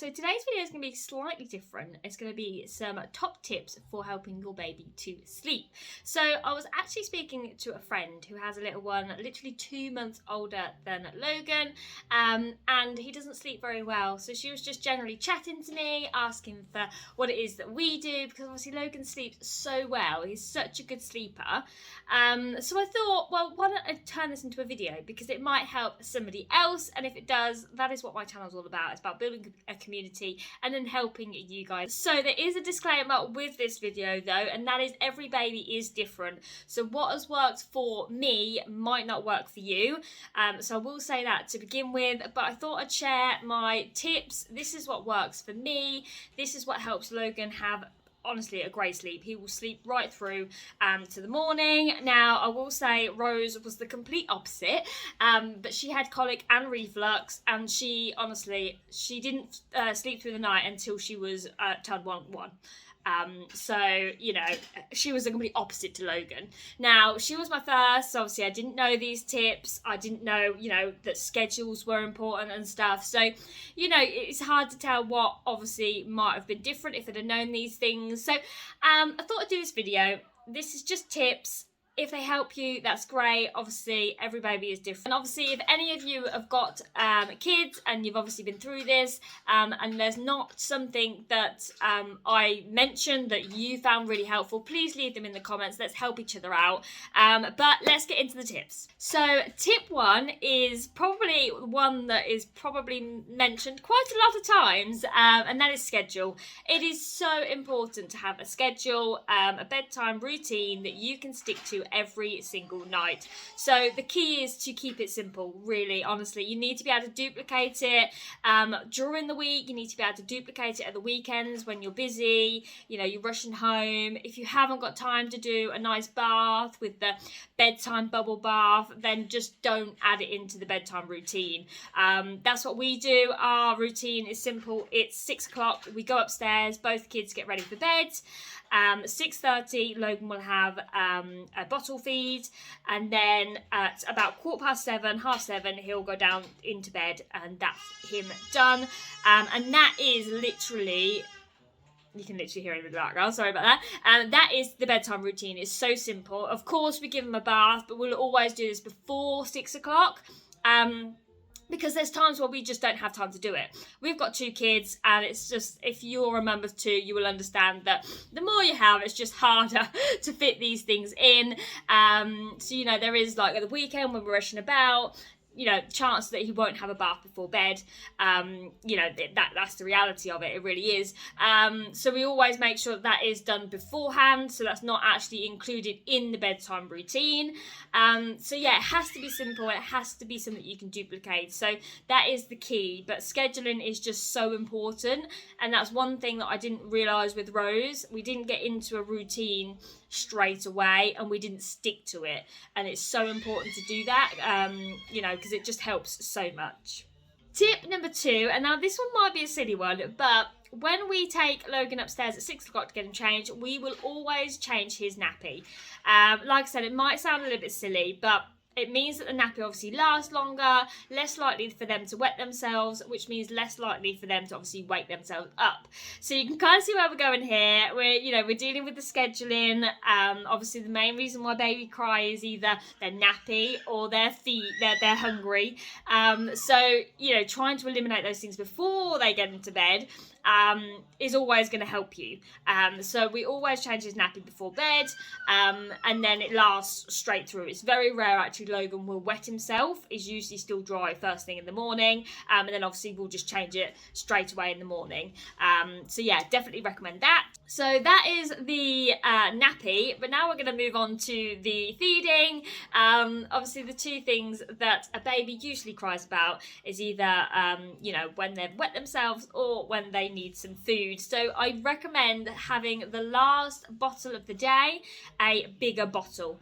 So today's video is going to be slightly different. It's going to be some top tips for helping your baby to sleep. So I was actually speaking to a friend who has a little one, literally 2 months older than Logan, and he doesn't sleep very well. So she was just generally chatting to me, asking for what it is that we do, because obviously Logan sleeps so well. He's such a good sleeper. So I thought, well, why don't I turn this into a video, because it might help somebody else, and if it does, that is what my channel is all about. It's about building a community and then helping you guys. So there is a disclaimer with this video though, and that is every baby is different. So what has worked for me might not work for you. So I will say that to begin with, but I thought I'd share my tips. This is what works for me. This is what helps Logan have honestly a great sleep. He will sleep right through to the morning. Now I will say Rose was the complete opposite, but she had colic and reflux, and she didn't sleep through the night until she was turned one. So, you know, she was the complete opposite to Logan. Now, she was my first, so obviously I didn't know these tips. I didn't know, you know, that schedules were important and stuff. So, you know, it's hard to tell what obviously might have been different if I'd have known these things. So, I thought I'd do this video. This is just tips. If they help you, that's great. Obviously, every baby is different. And obviously, if any of you have got kids and you've obviously been through this, and there's not something that I mentioned that you found really helpful, please leave them in the comments. Let's help each other out. But let's get into the tips. So tip one is probably one that is probably mentioned quite a lot of times, and that is schedule. It is so important to have a schedule, a bedtime routine that you can stick to every single night. So the key is to keep it simple, really, honestly. You need to be able to duplicate it during the week. You need to be able to duplicate it at the weekends when you're busy, you know, you're rushing home. If you haven't got time to do a nice bath with the bedtime bubble bath, then just don't add it into the bedtime routine. That's what we do. Our routine is simple. It's 6 o'clock. We go upstairs. Both kids get ready for bed. 6:30, Logan will have a bottle feed, and then at about 7:15, half 7, he'll go down into bed, and that's him done. And that is literally, you can literally hear him in the background, sorry about that. That is the bedtime routine. It's so simple. Of course, we give him a bath, but we'll always do this before 6 o'clock. Because there's times where we just don't have time to do it. We've got 2 kids, and it's just, if you're a mum of 2, you will understand that the more you have, it's just harder to fit these things in. So, you know, there is, like, at the weekend when we're rushing about, you know, chance that he won't have a bath before bed. You know, that's the reality of it. It really is. So we always make sure that is done beforehand. So that's not actually included in the bedtime routine. So yeah, it has to be simple. It has to be something you can duplicate. So that is the key. But scheduling is just so important. And that's one thing that I didn't realise with Rose. We didn't get into a routine straight away, and we didn't stick to it, and it's so important to do that, you know, because it just helps so much. Tip number 2, and now this one might be a silly one, but when we take Logan upstairs at 6 o'clock to get him changed, we will always change his nappy. Like I said, it might sound a little bit silly, but it means that the nappy obviously lasts longer, less likely for them to wet themselves, which means less likely for them to obviously wake themselves up. So you can kind of see where we're going here. We're dealing with the scheduling. Obviously the main reason why baby cry is either they're nappy or they're hungry. So, you know, trying to eliminate those things before they get into bed is always going to help you. So we always change his nappy before bed, and then it lasts straight through. It's very rare actually Logan will wet himself. He's usually still dry first thing in the morning, and then obviously we'll just change it straight away in the morning. So yeah, definitely recommend that. So that is the nappy, but now we're going to move on to the feeding. Obviously the 2 things that a baby usually cries about is either you know, when they've wet themselves or when they need some food. So I recommend having the last bottle of the day a bigger bottle.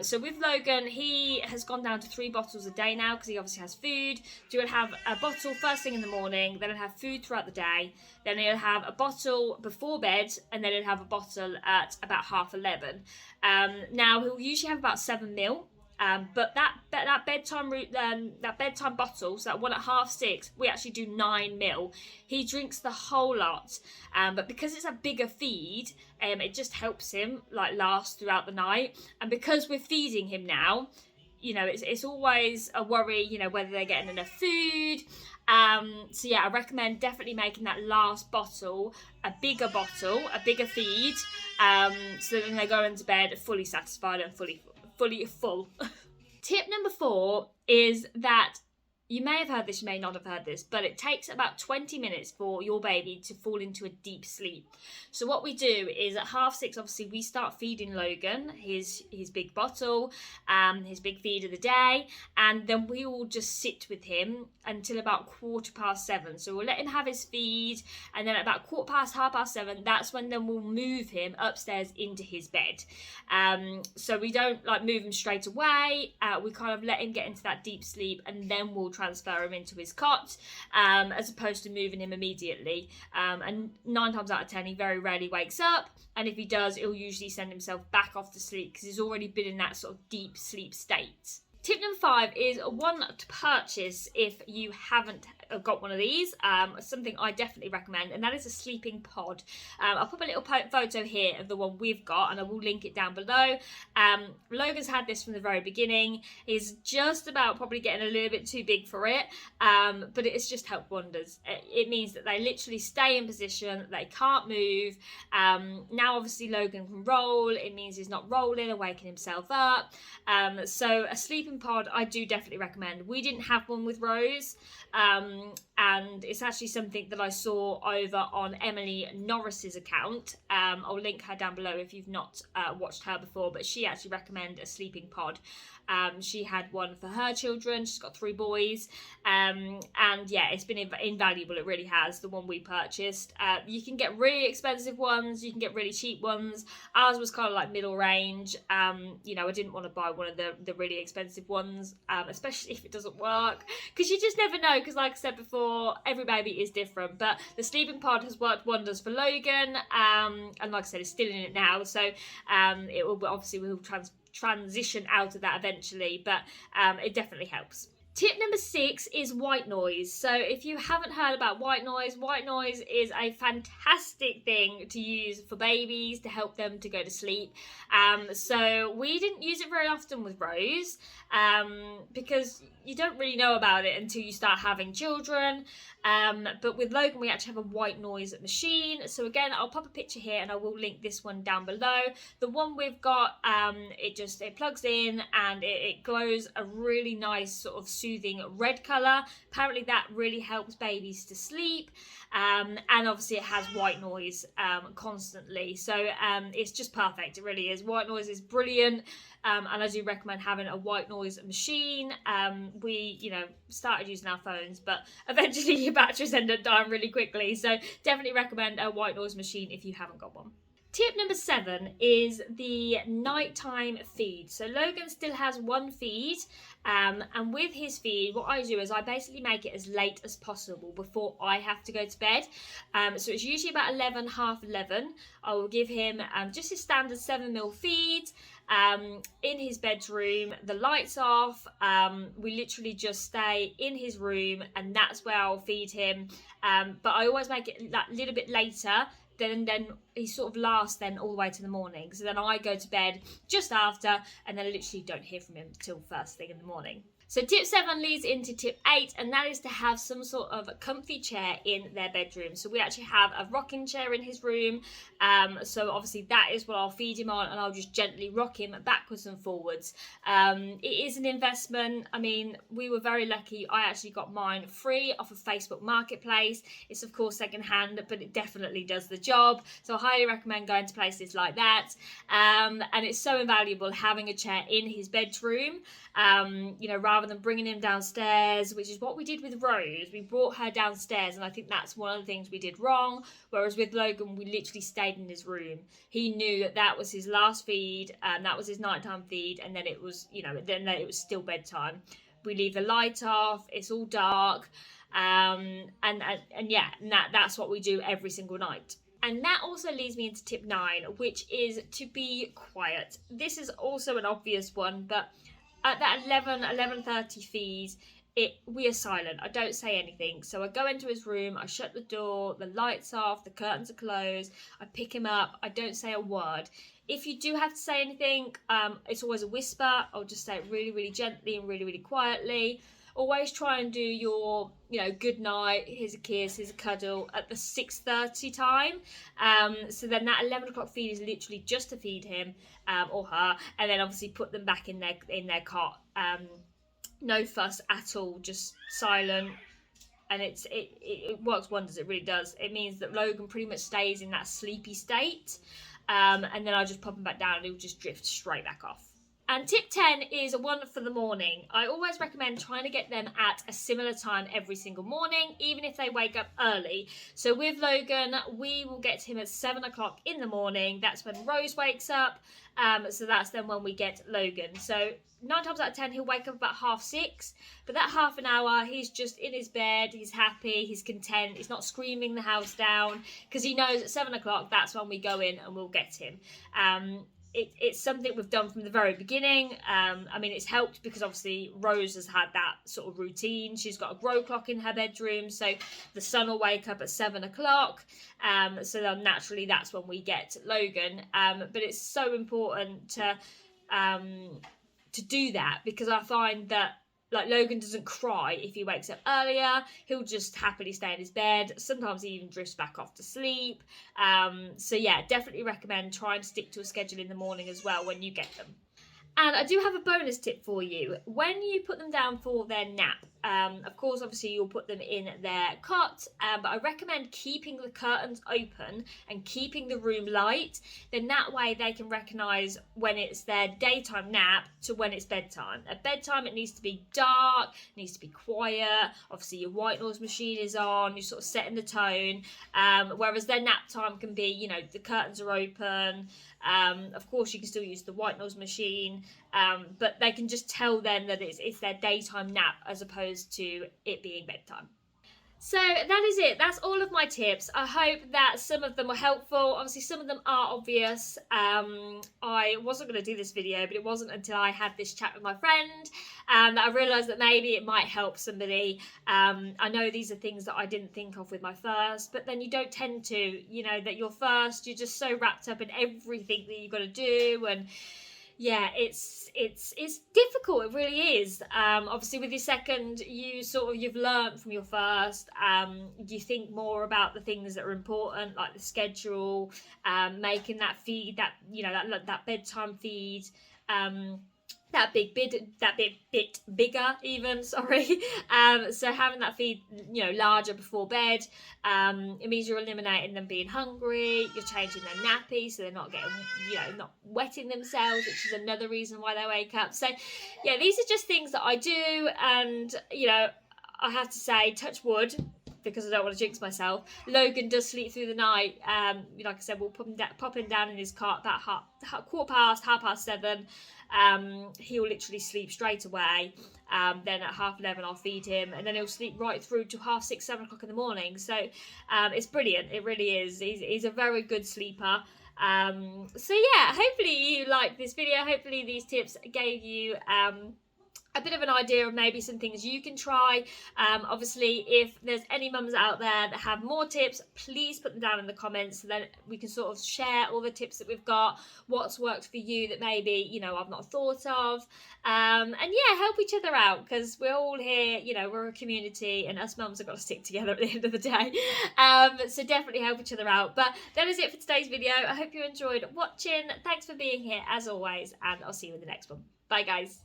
So with Logan, he has gone down to 3 bottles a day now because he obviously has food. So he'll have a bottle first thing in the morning, then he'll have food throughout the day, then he'll have a bottle before bed, and then he'll have a bottle at about 11:30. Now he'll usually have about 7 ml. But that bedtime that bedtime bottle, so that one at 6:30, we actually do 9 ml. He drinks the whole lot, but because it's a bigger feed, it just helps him like last throughout the night. And because we're feeding him now, you know, it's always a worry, you know, whether they're getting enough food. So yeah, I recommend definitely making that last bottle a bigger feed, so that then they go into bed fully satisfied and fully full. Tip number 4 is that you may have heard this, you may not have heard this, but it takes about 20 minutes for your baby to fall into a deep sleep. So what we do is at 6:30, obviously, we start feeding Logan his big bottle, his big feed of the day, and then we will just sit with him until about 7:15. So we'll let him have his feed, and then at about 7:15, that's when then we'll move him upstairs into his bed. So we don't like move him straight away. We kind of let him get into that deep sleep, and then we'll transfer him into his cot, as opposed to moving him immediately. And 9 times out of 10, he very rarely wakes up, and if he does, he'll usually send himself back off to sleep because he's already been in that sort of deep sleep state. Tip number 5 is one to purchase if you haven't got one of these. Something I definitely recommend, and that is a sleeping pod. I'll put a little photo here of the one we've got, and I will link it down below. Logan's had this from the very beginning. He's just about probably getting a little bit too big for it, but it's just helped wonders. It means that they literally stay in position, they can't move. Now obviously Logan can roll, it means he's not rolling and waking himself up. So a sleeping pod I do definitely recommend. We didn't have one with Rose, and it's actually something that I saw over on Emily Norris's account. I'll link her down below if you've not watched her before, but she actually recommended a sleeping pod. She had one for her children. She's got 3 boys, and yeah, it's been invaluable. It really has. The one we purchased. You can get really expensive ones, you can get really cheap ones. Ours was kind of like middle range. You know, I didn't want to buy one of the really expensive ones, especially if it doesn't work, because you just never know, because like I said before, every baby is different. But the sleeping pod has worked wonders for Logan, and like I said, it's still in it now, so it will obviously we'll transition out of that eventually, but it definitely helps. Tip number 6 is white noise. So if you haven't heard about white noise is a fantastic thing to use for babies to help them to go to sleep. So we didn't use it very often with Rose, because you don't really know about it until you start having children. But with Logan, we actually have a white noise machine. So again, I'll pop a picture here and I will link this one down below. The one we've got, it plugs in and it glows a really nice sort of soothing red colour. Apparently that really helps babies to sleep. And obviously it has white noise constantly. So it's just perfect. It really is. White noise is brilliant. And I do recommend having a white noise machine. We, you know, started using our phones, but eventually your batteries end up dying really quickly. So definitely recommend a white noise machine if you haven't got one. Tip number 7 is the nighttime feed. So Logan still has one feed, and with his feed, what I do is I basically make it as late as possible before I have to go to bed. So it's usually about 11, half 11. I will give him just his standard 7ml feed. In his bedroom, the lights off. We literally just stay in his room, and that's where I'll feed him. But I always make it that little bit later. Then he sort of lasts then all the way to the morning. So then I go to bed just after, and then I literally don't hear from him until first thing in the morning. So tip 7 leads into tip 8, and that is to have some sort of comfy chair in their bedroom. So we actually have a rocking chair in his room. So obviously that is what I'll feed him on, and I'll just gently rock him backwards and forwards. It is an investment. I mean, we were very lucky. I actually got mine free off of Facebook Marketplace. It's of course secondhand, but it definitely does the job. So I highly recommend going to places like that. And it's so invaluable having a chair in his bedroom. You know, rather than bringing him downstairs, which is what we did with Rose. We brought her downstairs, and I think that's one of the things we did wrong. Whereas with Logan, we literally stayed in his room. He knew that that was his last feed, and that was his nighttime feed, and then it was, you know, then it was still bedtime. We leave the light off, it's all dark, and yeah, and that's what we do every single night. And that also leads me into tip 9, which is to be quiet. This is also an obvious one, but at that 11:30 feed, we are silent. I don't say anything. So I go into his room, I shut the door, the lights off, the curtains are closed, I pick him up, I don't say a word. If you do have to say anything, it's always a whisper. I'll just say it really, really gently and really, really quietly. Always try and do your, good night, here's a kiss, here's a cuddle at the 6:30 time. So then that 11 o'clock feed is literally just to feed him or her, and then obviously put them back in their cot. No fuss at all, just silent. And it works wonders, it really does. It means that Logan pretty much stays in that sleepy state. And then I just pop him back down and he'll just drift straight back off. And tip 10 is one for the morning. I always recommend trying to get them at a similar time every single morning, even if they wake up early. So with Logan, we will get to him at 7 o'clock in the morning. That's when Rose wakes up. So that's then when we get Logan. So 9 times out of 10, he'll wake up about 6:30. But that half an hour, he's just in his bed, he's happy, he's content, he's not screaming the house down, because he knows at 7 o'clock, that's when we go in and we'll get him. It's something we've done from the very beginning. I mean, it's helped because obviously Rose has had that sort of routine. She's got a grow clock in her bedroom, so the son will wake up at 7 o'clock. So then naturally that's when we get Logan. But it's so important to do that, because I find that Logan doesn't cry if he wakes up earlier. He'll just happily stay in his bed. Sometimes he even drifts back off to sleep. So yeah, definitely recommend trying to stick to a schedule in the morning as well when you get them. And I do have a bonus tip for you. When you put them down for their nap, of course, obviously you'll put them in their cot, but I recommend keeping the curtains open and keeping the room light. Then that way they can recognise when it's their daytime nap to when it's bedtime. At bedtime, it needs to be dark, it needs to be quiet. Obviously, your white noise machine is on, you're sort of setting the tone. Whereas their nap time can be, the curtains are open. Of course, you can still use the white noise machine, but they can just tell then that it's their daytime nap as opposed to it being bedtime. So that is it. That's all of my tips. I hope that some of them were helpful. Obviously, some of them are obvious. I wasn't going to do this video, but it wasn't until I had this chat with my friend that I realised that maybe it might help somebody. I know these are things that I didn't think of with my first, but then you don't tend to, that your first, you're just so wrapped up in everything that you've got to do, and yeah, it's difficult. It really is. Obviously, with your second, you've learnt from your first. You think more about the things that are important, like the schedule, making that feed, that bedtime feed. That bit bigger even, sorry. So having that feed, larger before bed, it means you're eliminating them being hungry, you're changing their nappy so they're not getting, not wetting themselves, which is another reason why they wake up. So yeah, these are just things that I do, and I have to say, touch wood, because I don't want to jinx myself, Logan does sleep through the night. Like I said, we'll pop him down in his cot about 7:15. He'll literally sleep straight away. Then at 11:30 I'll feed him, and then he'll sleep right through to 6:30, 7 o'clock in the morning. So it's brilliant. It really is. He's a very good sleeper. So yeah, hopefully you liked this video. Hopefully these tips gave you a bit of an idea of maybe some things you can try. Obviously, if there's any mums out there that have more tips, please put them down in the comments so that we can sort of share all the tips that we've got, what's worked for you that maybe, I've not thought of. And yeah, help each other out, because we're all here, we're a community, and us mums have got to stick together at the end of the day. So definitely help each other out. But that is it for today's video. I hope you enjoyed watching. Thanks for being here as always, and I'll see you in the next one. Bye guys.